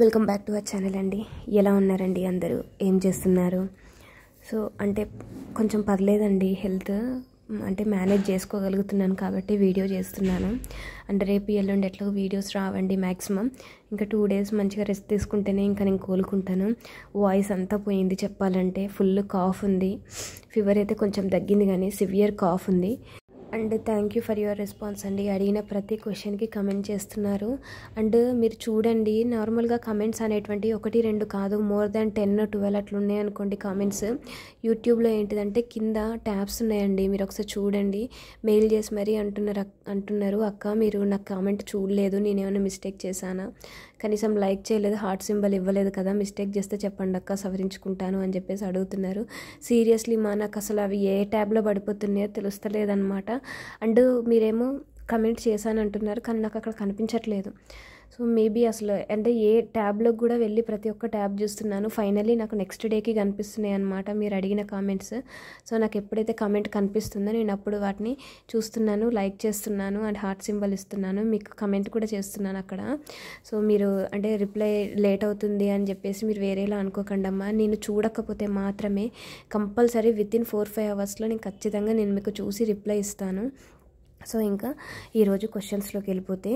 Welcome back to our channel అండి. ఎలా ఉన్నారండి అందరూ? ఏం చేస్తున్నారు? సో అంటే కొంచెం పర్లేదండి, హెల్త్ అంటే మేనేజ్ చేసుకోగలుగుతున్నాను కాబట్టి వీడియో చేస్తున్నాను. అంటే రేపు ఎల్లుండి ఎట్లా వీడియోస్ రావండి మ్యాక్సిమం. ఇంకా 2 days మంచిగా రెస్ట్ తీసుకుంటేనే ఇంకా నేను కోలుకుంటాను. వాయిస్ అంతా పోయింది చెప్పాలంటే. ఫుల్ కాఫ్ ఉంది, ఫీవర్ అయితే కొంచెం తగ్గింది కానీ సివియర్ కాఫ్ ఉంది. And thank you for your response అండి. అడిగిన ప్రతి క్వశ్చన్కి కమెంట్ చేస్తున్నారు. అండ్ మీరు చూడండి, నార్మల్గా కమెంట్స్ అనేటువంటి 1, 2 కాదు, మోర్ దాన్ 10, 12 అట్లా ఉన్నాయి అనుకోండి కామెంట్స్. యూట్యూబ్లో ఏంటిదంటే కింద ట్యాబ్స్ ఉన్నాయండి, మీరు ఒకసారి చూడండి. మెయిల్ చేసి మరీ అంటున్నారు అక్క మీరు నాకు కామెంట్ చూడలేదు, నేనేమైనా మిస్టేక్ చేశానా, కనీసం లైక్ చేయలేదు, హార్ట్ సింబల్ ఇవ్వలేదు కదా, మిస్టేక్ చేస్తే చెప్పండి అక్క సవరించుకుంటాను అని చెప్పేసి అడుగుతున్నారు. సీరియస్లీ నాకు అసలు అవి ఏ ట్యాబ్లో పడిపోతున్నాయో తెలుస్తలేదన్నమాట. అండ్ మీరేమో కమెంట్ చేశాను అంటున్నారు కానీ నాకు అక్కడ కనిపించట్లేదు. సో మేబీ అసలు అంటే ఏ ట్యాబ్లోకి కూడా వెళ్ళి ప్రతి ఒక్క ట్యాబ్ చూస్తున్నాను. ఫైనల్లీ నాకు నెక్స్ట్ డేకి కనిపిస్తున్నాయి అన్నమాట మీరు అడిగిన కామెంట్స్. సో నాకు ఎప్పుడైతే కామెంట్ కనిపిస్తుందో నేను అప్పుడు వాటిని చూస్తున్నాను, లైక్ చేస్తున్నాను అండ్ హార్ట్ సింబల్ ఇస్తున్నాను, మీకు కమెంట్ కూడా చేస్తున్నాను అక్కడ. సో మీరు అంటే రిప్లై లేట్ అవుతుంది అని చెప్పేసి మీరు వేరేలా అనుకోకండమ్మా. నేను చూడకపోతే మాత్రమే కంపల్సరీ వితిన్ 4-5 అవర్స్లో నేను ఖచ్చితంగా మీకు చూసి రిప్లై ఇస్తాను. సో ఇంకా ఈరోజు క్వశ్చన్స్లోకి వెళ్ళిపోతే,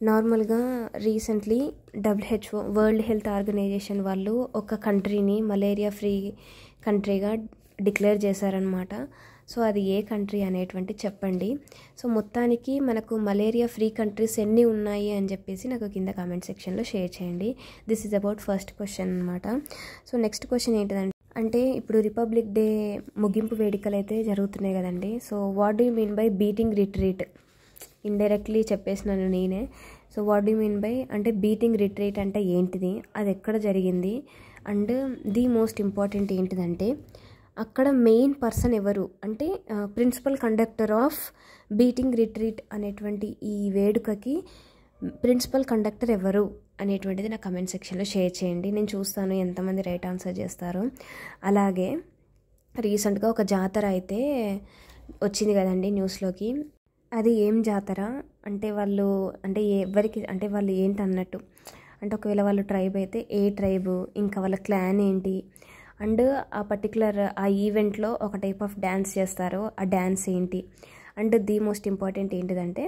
నార్మల్గా recently WHO world health organization వాళ్ళు ఒక కంట్రీని మలేరియా ఫ్రీ కంట్రీగా డిక్లేర్ చేశారనమాట. సో అది ఏ కంట్రీ అనేటువంటి చెప్పండి. సో మొత్తానికి మనకు మలేరియా ఫ్రీ కంట్రీస్ ఎన్ని ఉన్నాయి అని చెప్పేసి నాకు కింద కామెంట్ సెక్షన్లో షేర్ చేయండి. This is about first question అనమాట. సో నెక్స్ట్ క్వశ్చన్ ఏంటిదంటే, అంటే ఇప్పుడు రిపబ్లిక్ డే ముగింపు వేడుకలు అయితే జరుగుతున్నాయి కదండి. So what do you mean by beating retreat? Indirectly చెప్పేసినాను నేనే. So what do you mean by అంటే బీటింగ్ రిట్రీట్ అంటే ఏంటిది, అది ఎక్కడ జరిగింది, అండ్ ది మోస్ట్ ఇంపార్టెంట్ ఏంటిదంటే అక్కడ మెయిన్ పర్సన్ ఎవరు, అంటే principal conductor of beating retreat అనేటువంటి ఈ వేడుకకి ప్రిన్సిపల్ కండక్టర్ ఎవరు అనేటువంటిది నా కమెంట్ సెక్షన్లో షేర్ చేయండి. నేను చూస్తాను ఎంతమంది రైట్ ఆన్సర్ చేస్తారో. అలాగే రీసెంట్గా ఒక జాతర అయితే వచ్చింది కదండి న్యూస్లోకి. అది ఏం జాతర అంటే వాళ్ళు అంటే ఎవరికి అంటే వాళ్ళు ఏంటి అన్నట్టు, అంటే ఒకవేళ వాళ్ళు ట్రైబ్ అయితే ఏ ట్రైబు, ఇంకా వాళ్ళ క్లాన్ ఏంటి, అండ్ ఆ పర్టికులర్ ఆ ఈవెంట్లో ఒక టైప్ ఆఫ్ డ్యాన్స్ చేస్తారు, ఆ డ్యాన్స్ ఏంటి, అండ్ ది మోస్ట్ ఇంపార్టెంట్ ఏంటిదంటే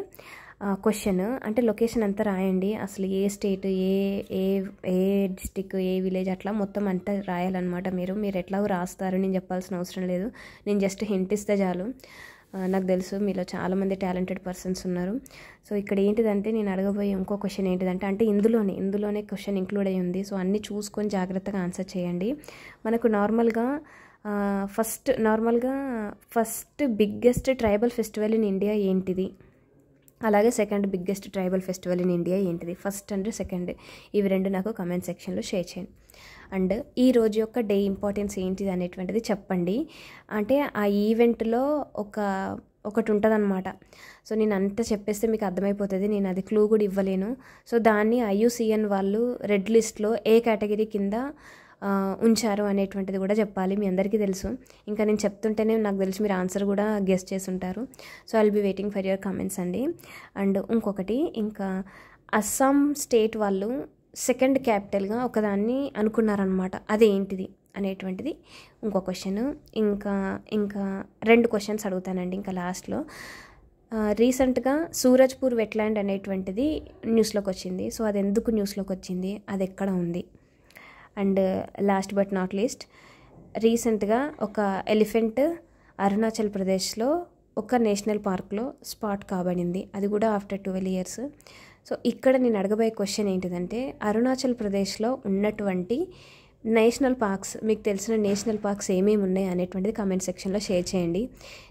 క్వశ్చన్ అంటే లొకేషన్ అంతా రాయండి. అసలు ఏ స్టేట్, ఏ ఏ ఏ డిస్టిక్, ఏ విలేజ్, అట్లా మొత్తం అంతా రాయాలన్నమాట. మీరు ఎట్లాగో రాస్తారు, నేను చెప్పాల్సిన అవసరం లేదు, నేను జస్ట్ హింట్ ఇస్తే చాలు. నాకు తెలుసు మీలో చాలామంది టాలెంటెడ్ పర్సన్స్ ఉన్నారు. సో ఇక్కడ ఏంటిదంటే నేను అడగబోయే ఇంకో క్వశ్చన్ ఏంటిదంటే, అంటే ఇందులోనే క్వశ్చన్ ఇంక్లూడ్ అయ్యి ఉంది. సో అన్నీ చూసుకొని జాగ్రత్తగా ఆన్సర్ చేయండి. మనకు నార్మల్గా first biggest tribal festival in India ఏంటిది, అలాగే second biggest tribal festival in India ఏంటిది, ఫస్ట్ అండ్ సెకండ్, ఇవి రెండు నాకు కమెంట్ సెక్షన్లో షేర్ చేయండి. అండ్ ఈ రోజు యొక్క డే ఇంపార్టెన్స్ ఏంటిది అనేటువంటిది చెప్పండి. అంటే ఆ ఈవెంట్లో ఒకటి ఉంటుంది అనమాట. సో నేను అంతా చెప్పేస్తే మీకు అర్థమైపోతుంది, నేను అది క్లూ కూడా ఇవ్వలేను. సో దాన్ని IUCN వాళ్ళు రెడ్ లిస్ట్లో ఏ కేటగిరీ కింద ఉంచారు అనేటువంటిది కూడా చెప్పాలి. మీ అందరికీ తెలుసు, ఇంకా నేను చెప్తుంటేనే నాకు తెలిసి మీరు ఆన్సర్ కూడా గెస్ చేసి ఉంటారు. So I will be waiting for your comments అండి. అండ్ ఇంకొకటి, ఇంకా అస్సాం స్టేట్ వాళ్ళు సెకండ్ క్యాపిటల్గా ఒకదాన్ని అనుకున్నారనమాట, అదేంటిది అనేటువంటిది ఇంకో క్వశ్చన్. ఇంకా 2 క్వశ్చన్స్ అడుగుతానండి ఇంకా లాస్ట్లో. రీసెంట్గా సూరజ్పూర్ వెట్లాండ్ అనేటువంటిది న్యూస్లోకి వచ్చింది. సో అది ఎందుకు న్యూస్లోకి వచ్చింది, అది ఎక్కడ ఉంది, and last but not least, రీసెంట్గా ఒక ఎలిఫెంట్ అరుణాచల్ ప్రదేశ్లో ఒక నేషనల్ పార్క్లో స్పాట్ కాబడింది, అది కూడా ఆఫ్టర్ 12 years. సో ఇక్కడ నేను అడగబోయే క్వశ్చన్ ఏంటిదంటే, అరుణాచల్ ప్రదేశ్లో ఉన్నటువంటి నేషనల్ పార్క్స్, మీకు తెలిసిన నేషనల్ పార్క్స్ ఏమేమి ఉన్నాయి అనేటువంటిది కామెంట్ సెక్షన్లో షేర్ చేయండి.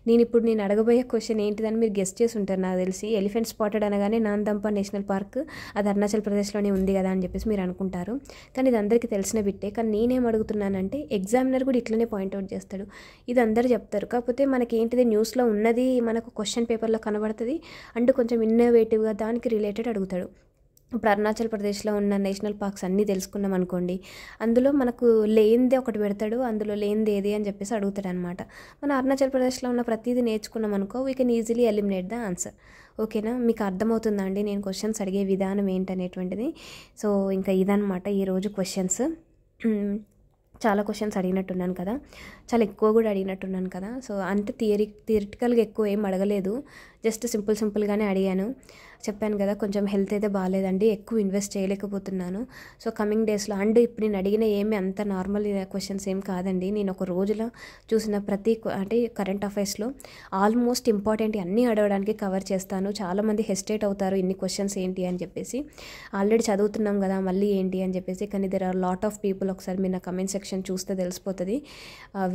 నేను అడగబోయే క్వశ్చన్ ఏంటిదని మీరు గెస్ట్ చేసి ఉంటారు నాకు తెలిసి. ఎలిఫెంట్ స్పాటెడ్ అనగానే నాందంపా నేషనల్ పార్క్ అది అరుణాచల్ ప్రదేశ్లోనే ఉంది కదా అని చెప్పేసి మీరు అనుకుంటారు, కానీ ఇది అందరికీ తెలిసిన బిట్టే. కానీ నేనేం అడుగుతున్నానంటే, ఎగ్జామినర్ కూడా ఇట్లనే పాయింట్అవుట్ చేస్తాడు, ఇది అందరు చెప్తారు, కాకపోతే మనకి ఏంటిది న్యూస్లో ఉన్నది మనకు క్వశ్చన్ పేపర్లో కనబడుతుంది, అండ్ కొంచెం ఇన్నోవేటివ్గా దానికి రిలేటెడ్ అడుగుతాడు. ఇప్పుడు అరుణాచల్ ప్రదేశ్లో ఉన్న నేషనల్ పార్క్స్ అన్నీ తెలుసుకున్నాం అనుకోండి, అందులో మనకు లేనిదే ఒకటి పెడతాడు, అందులో లేనిది ఏది అని చెప్పేసి అడుగుతాడు అనమాట. మన అరుణాచల్ ప్రదేశ్లో ఉన్న ప్రతిదీ నేర్చుకున్నాం అనుకో, we can easily eliminate the answer. ఓకేనా? మీకు అర్థమవుతుందా అండి నేను క్వశ్చన్స్ అడిగే విధానం ఏంటనేటువంటిది? సో ఇంకా ఇదనమాట ఈరోజు క్వశ్చన్స్. చాలా క్వశ్చన్స్ అడిగినట్టున్నాను కదా, చాలా ఎక్కువ కూడా అడిగినట్టున్నాను కదా. సో అంటే థియరిటికల్గా ఎక్కువ ఏం అడగలేదు, జస్ట్ సింపుల్గానే అడిగాను. చెప్పాను కదా కొంచెం హెల్త్ అయితే బాగాలేదండి, ఎక్కువ ఇన్వెస్ట్ చేయలేకపోతున్నాను. సో కమింగ్ డేస్లో అండ్ ఇప్పుడు నేను అడిగిన ఏమి అంత నార్మల్ క్వశ్చన్స్ ఏం కాదండి. నేను ఒక రోజులో చూసిన ప్రతి అంటే కరెంట్ అఫైర్స్లో ఆల్మోస్ట్ ఇంపార్టెంట్ అన్నీ అడగడానికి కవర్ చేస్తాను. చాలామంది హెసిటేట్ అవుతారు ఇన్ని క్వశ్చన్స్ ఏంటి అని చెప్పేసి, ఆల్రెడీ చదువుతున్నాం కదా మళ్ళీ ఏంటి అని చెప్పేసి. కానీ there are lot of people, ఒకసారి మీరు నా కమెంట్ సెక్షన్ చూస్తే తెలిసిపోతుంది.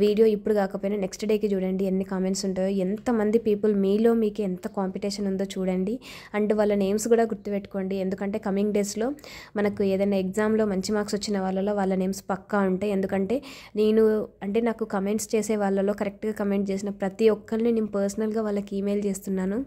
వీడియో ఇప్పుడు కాకపోయినా నెక్స్ట్ డేకి చూడండి ఎన్ని కామెంట్స్ ఉంటాయో, ఎంతమంది పీపుల్, మీలో మీకు ఎంత కాంపిటీషన్ ఉందో చూడండి. అండ్ వాళ్ళ నేమ్స్ కూడా గుర్తుపెట్టుకోండి, ఎందుకంటే కమింగ్ డేస్లో మనకు ఏదైనా ఎగ్జామ్లో మంచి మార్క్స్ వచ్చిన వాళ్ళలో వాళ్ళ నేమ్స్ పక్కా ఉంటాయి. ఎందుకంటే నాకు కమెంట్స్ చేసే వాళ్ళలో కరెక్ట్గా కమెంట్ చేసిన ప్రతి ఒక్కరిని నేను పర్సనల్గా వాళ్ళకి ఈమెయిల్ చేస్తున్నాను.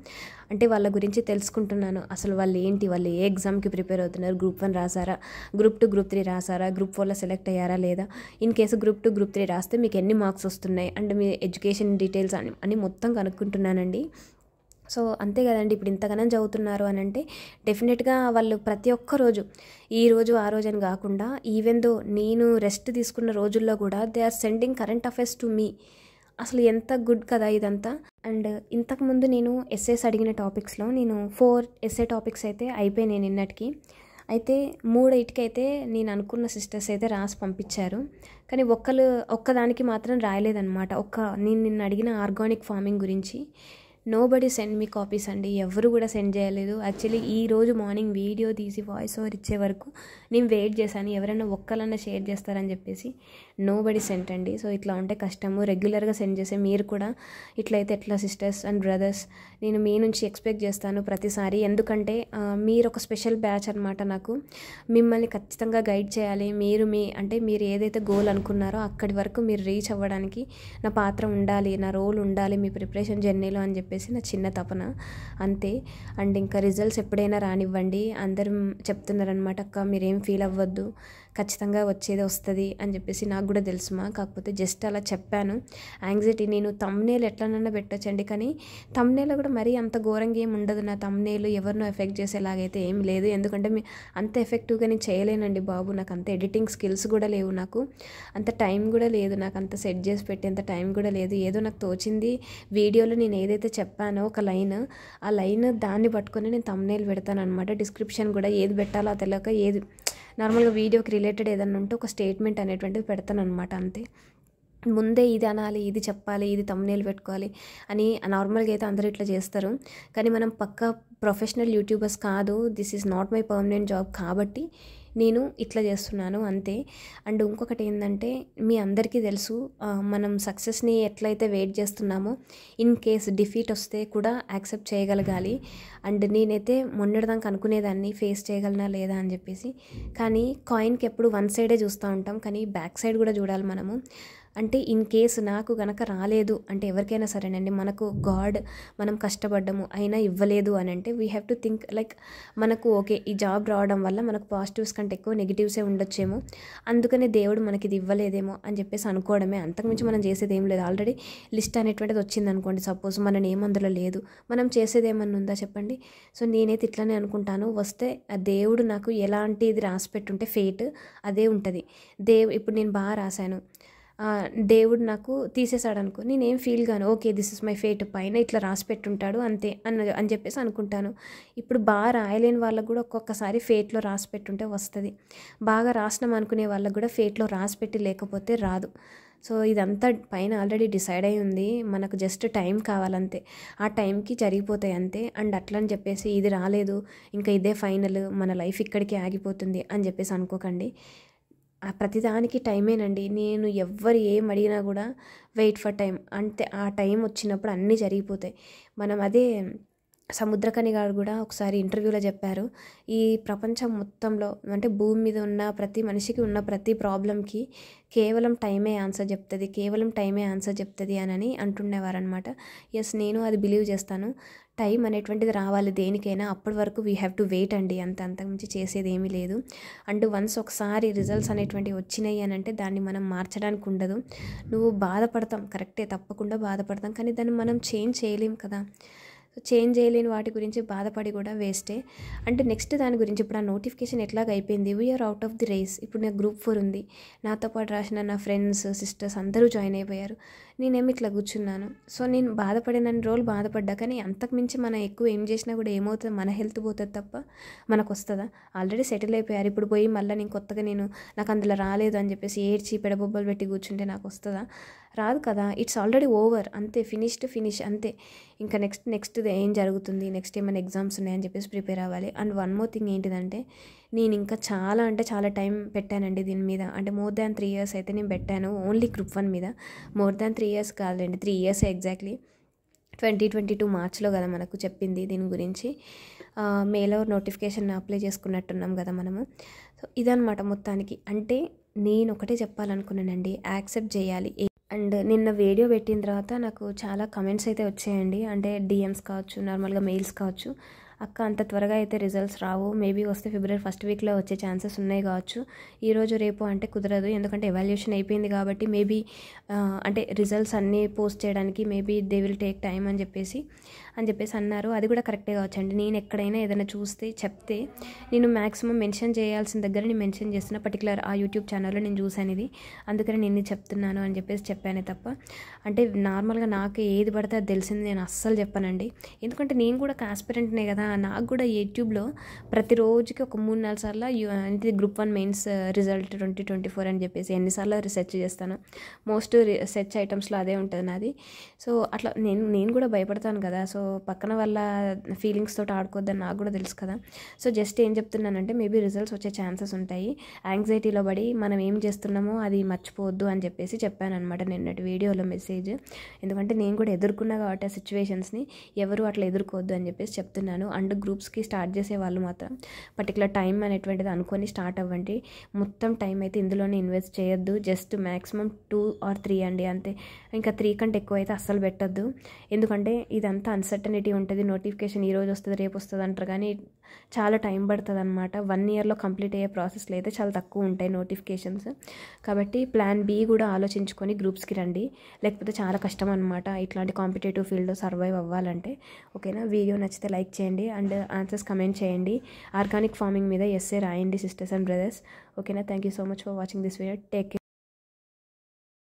అంటే వాళ్ళ గురించి తెలుసుకుంటున్నాను, అసలు వాళ్ళు ఏంటి, వాళ్ళు ఏ ఎగ్జామ్కి ప్రిపేర్ అవుతున్నారు, గ్రూప్ 1 రాసారా, గ్రూప్ 2 గ్రూప్ 3 రాసారా, గ్రూప్ 4లో సెలెక్ట్ అయ్యారా లేదా, ఇన్ కేసు గ్రూప్ 2 గ్రూప్ 3 రాస్తే మీకు ఎన్ని మార్క్స్ వస్తున్నాయి, అండ్ మీ ఎడ్యుకేషన్ డీటెయిల్స్ అని మొత్తం కనుక్కుంటున్నానండి. సో అంతే కదండి, ఇప్పుడు ఇంతగానం చదువుతున్నారు అని అంటే డెఫినెట్గా వాళ్ళు ప్రతి ఒక్క రోజు, ఈ రోజు ఆ రోజు అని కాకుండా, ఈవెన్ దో నేను రెస్ట్ తీసుకున్న రోజుల్లో కూడా they are sending current affairs to me. అసలు ఎంత గుడ్ కదా ఇదంతా. అండ్ ఇంతకుముందు నేను ఎస్ఏస్ అడిగిన టాపిక్స్లో నేను 4 ఎస్ఏ టాపిక్స్ అయితే అయిపోయినాయి నిన్నటికి. అయితే 3 అయితే నేను అనుకున్న సిస్టర్స్ అయితే రాసి పంపించారు, కానీ ఒక్కదానికి మాత్రం రాయలేదన్నమాట. నేను నిన్న అడిగిన ఆర్గానిక్ ఫార్మింగ్ గురించి నోబడీ సెండ్ మీ కాపీస్ అండి, ఎవరు కూడా సెండ్ చేయలేదు. యాక్చువల్లీ ఈరోజు మార్నింగ్ వీడియో తీసి వాయిస్ ఓవర్ ఇచ్చే వరకు నేను వెయిట్ చేశాను, ఎవరైనా ఒక్కలన్నా షేర్ చేస్తారని చెప్పేసి. నోబడీ సెంట్ అండి. సో ఇట్లా ఉంటే కష్టము, రెగ్యులర్గా సెండ్ చేసే మీరు కూడా ఇట్లయితే ఎట్లా సిస్టర్స్ అండ్ బ్రదర్స్? నేను మీ నుంచి ఎక్స్పెక్ట్ చేస్తాను ప్రతిసారి, ఎందుకంటే మీరు ఒక స్పెషల్ బ్యాచ్ అనమాట. నాకు మిమ్మల్ని ఖచ్చితంగా గైడ్ చేయాలి. మీరు ఏదైతే గోల్ అనుకున్నారో అక్కడి వరకు మీరు రీచ్ అవ్వడానికి నా పాత్ర ఉండాలి, నా రోల్ ఉండాలి మీ ప్రిపరేషన్ జర్నీలో అని చెప్పేసి నా చిన్న తపన, అంతే. అండ్ ఇంకా రిజల్ట్స్ ఎప్పుడైనా రానివ్వండి, అందరూ చెప్తున్నారనమాట, అక్క మీరేం ఫీల్ అవ్వద్దు, ఖచ్చితంగా వచ్చేది వస్తుంది అని చెప్పేసి. నాకు కూడా తెలుసుమా, కాకపోతే జస్ట్ అలా చెప్పాను. యాంగ్జైటీ, నేను తమ్నేల్ ఎట్లనన్నా పెట్టచ్చండి, కానీ తమ్నేల్ కూడా మరీ అంత ఘోరంగా ఏమి ఉండదు. నా తమ్నేల్ ఎవరినో ఎఫెక్ట్ చేసేలాగైతే ఏం లేదు, ఎందుకంటే అంత ఎఫెక్టివ్గా నేను చేయలేనండి బాబు. నాకు అంత ఎడిటింగ్ స్కిల్స్ కూడా లేవు, నాకు అంత టైం కూడా లేదు, నాకు అంత సెట్ చేసి పెట్టేంత టైం కూడా లేదు. ఏదో నాకు తోచింది వీడియోలో నేను ఏదైతే చెప్పానో ఒక లైన్, ఆ లైన్ దాన్ని పట్టుకొని నేను తమ్నేల్ పెడతాను అనమాట. డిస్క్రిప్షన్ కూడా ఏది పెట్టాలో తెలియక ఏది నార్మల్గా వీడియోకి రిలేటెడ్ ఏదన్నా ఉంటే ఒక స్టేట్మెంట్ అనేటువంటిది పెడతాను అనమాట, అంతే. ముందే ఇది అనాలి, ఇది చెప్పాలి, ఇది తమ్నేల్ పెట్టుకోవాలి అని నార్మల్గా అయితే అందరూ ఇట్లా చేస్తారు, కానీ మనం పక్కా ప్రొఫెషనల్ యూట్యూబర్స్ కాదు. This is not my permanent job కాబట్టి నేను ఇట్లా చేస్తున్నాను, అంతే. అండ్ ఇంకొకటి ఏంటంటే, మీ అందరికీ తెలుసు మనం సక్సెస్ని ఎట్లయితే వెయిట్ చేస్తున్నామో, ఇన్ కేస్ డిఫీట్ వస్తే కూడా యాక్సెప్ట్ చేయగలగాలి. అండ్ నేనైతే మొన్నటిదాకా అనుకునేదాన్ని ఫేస్ చేయగలనా లేదా అని చెప్పేసి, కానీ కాయిన్కి ఎప్పుడు వన్ సైడే చూస్తూ ఉంటాం, కానీ బ్యాక్ సైడ్ కూడా చూడాలి మనము. అంటే ఇన్ కేసు నాకు గనక రాలేదు అంటే, ఎవరికైనా సరేనండి, మనకు గాడ్ మనం కష్టపడ్డము అయినా ఇవ్వలేదు అని అంటే, we have to think like మనకు ఓకే ఈ జాబ్ రావడం వల్ల మనకు పాజిటివ్స్ కంటే ఎక్కువ నెగిటివ్సే ఉండొచ్చేమో, అందుకనే దేవుడు మనకి ఇది ఇవ్వలేదేమో అని చెప్పేసి అనుకోవడమే. అంతకుమించి మనం చేసేది ఏం లేదు. ఆల్రెడీ లిస్ట్ అనేటువంటిది వచ్చింది అనుకోండి, సపోజ్ మన నేమ్ అందులో లేదు, మనం చేసేది ఏమన్నా ఉందా చెప్పండి? సో నేనైతే ఇట్లానే అనుకుంటాను, వస్తే ఆ దేవుడు నాకు ఎలాంటిది రాసి పెట్టుంటే ఫేట్ అదే ఉంటుంది. ఇప్పుడు నేను బాగా రాశాను, దేవుడు నాకు తీసేసాడు అనుకో, నేనేం ఫీల్ గాను, okay this is my fate, పైన ఇట్లా రాసి పెట్టుంటాడు అంతే అని చెప్పేసి అనుకుంటాను. ఇప్పుడు బాగా రాయలేని వాళ్ళకు కూడా ఒక్కొక్కసారి ఫేట్లో రాసి పెట్టుంటే వస్తుంది, బాగా రాసినాం అనుకునే వాళ్ళకు కూడా ఫేట్లో రాసి పెట్టి లేకపోతే రాదు. సో ఇదంతా పైన ఆల్రెడీ డిసైడ్ అయి ఉంది, మనకు జస్ట్ టైం కావాలంతే, ఆ టైంకి జరిగిపోతాయి అంతే. అండ్ అట్లా అని చెప్పేసి ఇది రాలేదు ఇంకా ఇదే ఫైనల్, మన లైఫ్ ఇక్కడికి ఆగిపోతుంది అని చెప్పేసి అనుకోకండి. ప్రతిదానికి టైమేనండి. నేను ఎవ్వరు ఏం అడిగినా కూడా వెయిట్ ఫర్ టైం, అంతే. ఆ టైం వచ్చినప్పుడు అన్నీ జరిగిపోతాయి. మనం అదే సముద్రకని గారు కూడా ఒకసారి ఇంటర్వ్యూలో చెప్పారు, ఈ ప్రపంచం మొత్తంలో అంటే భూమి మీద ఉన్న ప్రతి మనిషికి ఉన్న ప్రతి ప్రాబ్లంకి కేవలం టైమే ఆన్సర్ చెప్తుంది, కేవలం టైమే ఆన్సర్ చెప్తుంది అని అంటుండేవారనమాట. ఎస్, నేను అది బిలీవ్ చేస్తాను. టైం అనేటువంటిది రావాలి దేనికైనా, అప్పటి వరకు వీ హ్యావ్ టు వెయిట్ అండి, అంతకుమించి చేసేది ఏమీ లేదు. అండ్ వన్స్ ఒకసారి రిజల్ట్స్ అనేటువంటివి వచ్చినాయి అని అంటే దాన్ని మనం మార్చడానికి ఉండదు. నువ్వు బాధపడతాం కరెక్టే, తప్పకుండా బాధపడతాం, కానీ దాన్ని మనం చేంజ్ చేయలేం కదా. చేంజ్ చేయలేని వాటి గురించి బాధపడి కూడా వేస్టే. అంటే నెక్స్ట్ దాని గురించి ఇప్పుడు ఆ నోటిఫికేషన్ ఎట్లాగ అయిపోయింది, we're out of the race. ఇప్పుడు నాకు గ్రూప్ 4 ఉంది, నాతో పాటు రాసిన నా ఫ్రెండ్స్ సిస్టర్స్ అందరూ జాయిన్ అయిపోయారు, నేనేమి ఇట్లా కూర్చున్నాను. సో నేను బాధపడినన్ని రోజులు బాధపడ్డా, కానీ అంతకుమించి మనం ఎక్కువ ఏం చేసినా కూడా ఏమవుతుంది, మన హెల్త్ పోతుంది తప్ప మనకు వస్తుందా? ఆల్రెడీ సెటిల్ అయిపోయారు, ఇప్పుడు పోయి మళ్ళీ నేను కొత్తగా నాకు అందులో రాలేదు అని చెప్పేసి ఏడ్చి పెడబొబ్బలు పెట్టి కూర్చుంటే నాకు వస్తుందా? రాదు కదా. ఇట్స్ ఆల్రెడీ ఓవర్, అంతే, ఫినిష్ అంతే. ఇంకా నెక్స్ట్ ఏం జరుగుతుంది, నెక్స్ట్ ఏమైనా ఎగ్జామ్స్ ఉన్నాయని చెప్పేసి ప్రిపేర్ అవ్వాలి. అండ్ వన్ మోర్ థింగ్ ఏంటిదంటే, నేను ఇంకా చాలా టైం పెట్టానండి దీని మీద. అంటే మోర్ దాన్ 3 years అయితే నేను పెట్టాను ఓన్లీ గ్రూప్ 1 మీద. మోర్ దాన్ 3 years కాదండి, 3 years ఎగ్జాక్ట్లీ. 2022 మార్చ్లో కదా మనకు చెప్పింది దీని గురించి. మేలో నోటిఫికేషన్ అప్లై చేసుకున్నట్టున్నాం కదా మనము. సో ఇదనమాట మొత్తానికి. అంటే నేను ఒకటే చెప్పాలనుకున్నానండి, యాక్సెప్ట్ చేయాలి. అండ్ నిన్న వీడియో పెట్టిన తర్వాత నాకు చాలా కమెంట్స్ అయితే వచ్చాయండి. అంటే డిఎమ్స్ కావచ్చు, నార్మల్గా మెయిల్స్ కావచ్చు, అక్క అంత త్వరగా అయితే రిజల్ట్స్ రావు, మేబీ వస్తే ఫిబ్రవరి 1st వీక్లో వచ్చే ఛాన్సెస్ ఉన్నాయి కావచ్చు, ఈరోజు రేపు అంటే కుదరదు, ఎందుకంటే ఎవాల్యుయేషన్ అయిపోయింది కాబట్టి మేబీ అంటే రిజల్ట్స్ అన్నీ పోస్ట్ చేయడానికి maybe they will take time అని చెప్పేసి అన్నారు. అది కూడా కరెక్టే కావచ్చు అండి. నేను ఎక్కడైనా ఏదైనా చూస్తే చెప్తే నేను మ్యాక్సిమం మెన్షన్ చేయాల్సిన దగ్గర నేను మెన్షన్ చేస్తున్నా, పర్టికులర్ ఆ యూట్యూబ్ ఛానల్లో నేను చూసాను ఇది, అందుకని నేను చెప్తున్నాను అని చెప్పేసి చెప్పానే తప్ప, అంటే నార్మల్గా నాకు ఏది పడితే అది తెలిసింది నేను అస్సలు చెప్పానండి. ఎందుకంటే నేను కూడా ఒక ఆస్పిరెంట్నే కదా, నాకు కూడా యూట్యూబ్లో ప్రతిరోజుకి ఒక 3-4 సార్లు ఇది గ్రూప్ 1 మెయిన్స్ రిజల్ట్ 2024 అని చెప్పేసి ఎన్నిసార్లు రీసెర్చ్ చేస్తాను. మోస్ట్ సెర్చ్ ఐటమ్స్లో అదే ఉంటుంది నాది. సో అట్లా నేను కూడా భయపడతాను కదా. సో పక్కన వాళ్ళ ఫీలింగ్స్ తోటి ఆడుకోవద్దని నాకు కూడా తెలుసు కదా. సో జస్ట్ ఏం చెప్తున్నానంటే, మేబీ రిజల్ట్స్ వచ్చే ఛాన్సెస్ ఉంటాయి, యాంగ్జైటీలో పడి మనం ఏం చేస్తున్నామో అది మర్చిపోవద్దు అని చెప్పేసి చెప్పాను అనమాట నిన్నటి వీడియోలో మెసేజ్. ఎందుకంటే నేను కూడా ఎదుర్కొన్నా కాబట్టి ఆ సిచ్యువేషన్స్ని, ఎవరు అట్లా ఎదుర్కోవద్దు అని చెప్పేసి చెప్తున్నాను. అండ్ గ్రూప్స్కి స్టార్ట్ చేసే వాళ్ళు మాత్రం పర్టికులర్ టైం అనేటువంటిది అనుకొని స్టార్ట్ అవ్వండి. మొత్తం టైం అయితే ఇందులోనే ఇన్వెస్ట్ చేయొద్దు, జస్ట్ మ్యాక్సిమం 2 or 3 అండి, అంతే. ఇంకా 3 కంటే ఎక్కువ అయితే అస్సలు పెట్టద్దు. ఎందుకంటే ఇదంతా అన్సర్టనిటీ ఉంటుంది. నోటిఫికేషన్ ఈరోజు వస్తుంది రేపు వస్తుంది అంటారు, కానీ చాలా టైం పడుతుంది అనమాట. 1 yearలో కంప్లీట్ అయ్యే ప్రాసెస్లో అయితే చాలా తక్కువ ఉంటాయి నోటిఫికేషన్స్. కాబట్టి ప్లాన్ బి కూడా ఆలోచించుకొని గ్రూప్స్కి రండి, లేకపోతే చాలా కష్టం అనమాట ఇట్లాంటి కాంపిటేటివ్ ఫీల్డ్లో సర్వైవ్ అవ్వాలంటే. ఓకేనా? వీడియో నచ్చితే లైక్ చేయండి అండ్ ఆన్సర్స్ కమెంట్ చేయండి. ఆర్గానిక్ ఫార్మింగ్ మీద ఎస్ఏ రాయండి సిస్టర్స్ అండ్ బ్రదర్స్. ఓకేనా? Thank you so much for watching this video. Take care.